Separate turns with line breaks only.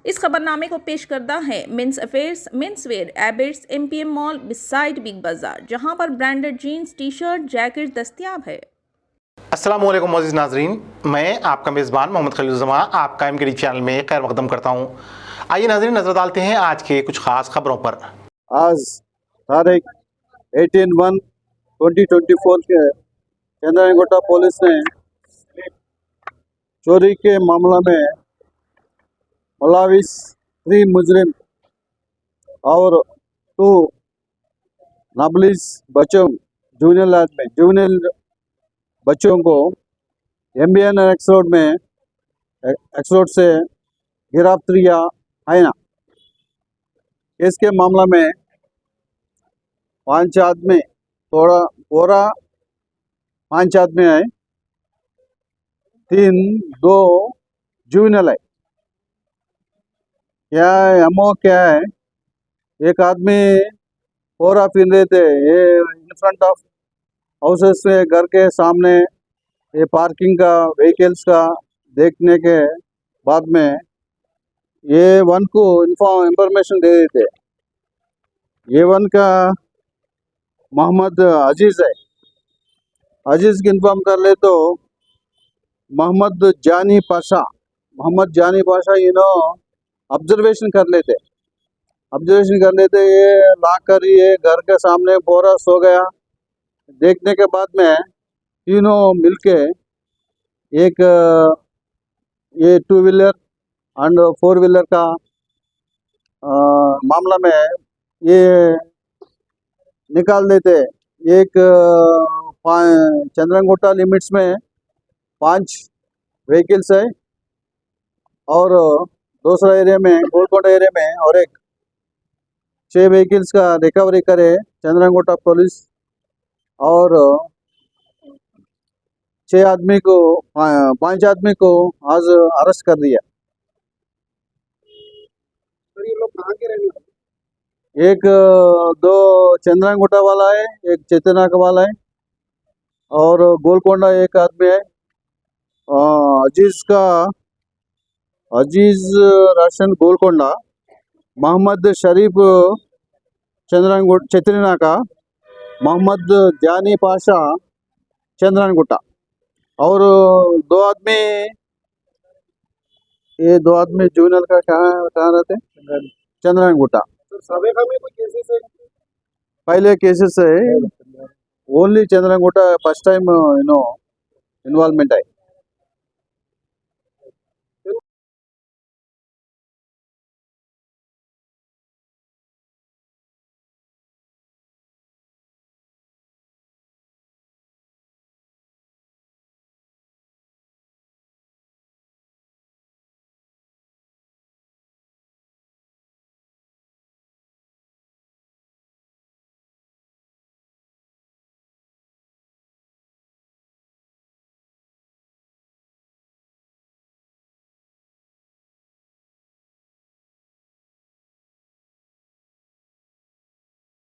इस खबरनामे को पेश करता है मेंस अफेयर्स मेंसवेयर एबिट्स MPM mall beside Big Bazaar, जहां पर branded jeans T shirt jacket दस्तयाब है।
अस्सलाम वालेकुम मोअज़्ज़िज़ नाज़रीन, मैं आपका मेज़बान मोहम्मद खलीलुज़्ज़मा आपका एमकेडी चैनल में खैर मक़दम करता हूँ। आइए नाज़रीन, नज़र डालते हैं आज के कुछ ख़ास खबरों पर।
आज तारीख 18/1/2024 के चंद्रायनगोटा पुलिस ने चोरी के मामला में मुलविस 3 मुजरिम और 2 नाबालिग बच्चों जूनियर बच्चों को एमबीएन एक्स रोड से गिरफ्तार किया है ना। इसके मामला में 5 आदमी पूरा 5 आदमी है, 2 जूनियर है। क्या है, एक आदमी पूरा पीन रहे थे ये इन फ्रंट ऑफ हाउसेस में, घर के सामने ये पार्किंग का व्हीकल्स का देखने के बाद में ये वन को इंफॉर्मेशन दे रहे थे। ये वन का मोहम्मद अजीज़ है। अजीज़ की इन्फॉर्म कर ले तो मोहम्मद जानी पाशा ऑब्जर्वेशन कर लेते ये लाकर ये घर के सामने बोरा सो गया। देखने के बाद में तीनों मिलके एक ये 2 व्हीलर एंड 4 व्हीलर का मामला में ये निकाल देते। एक चंद्रायनगोटा लिमिट्स में 5 व्हीकल्स है और दूसरा एरिया में गोलकोंडा एरिया में और एक 6 व्हीकल्स का रिकवरी करे चंद्रायनगोटा पुलिस और 5 आदमी को आज अरेस्ट कर दिया।
ये लोग कहाँ के रहने वाले?
एक 2 चंद्रायनगोटा वाला है, एक चेतना का वाला है और गोलकोंडा एक आदमी है। अजीज राशन गोलकोंडा, मोहम्मद शरीफ चेतना का, मोहम्मद जानी पाशा चंद्रायनगोटा और 2 आदमी जूनियर का कहाँ रहते चंद्रायनगोटा।
तो सवेगा में कोई केसेस है?
पहले केसेस है, ओनली चंद्रायनगोटा फर्स्ट टाइम इन्वॉल्वमेंट है।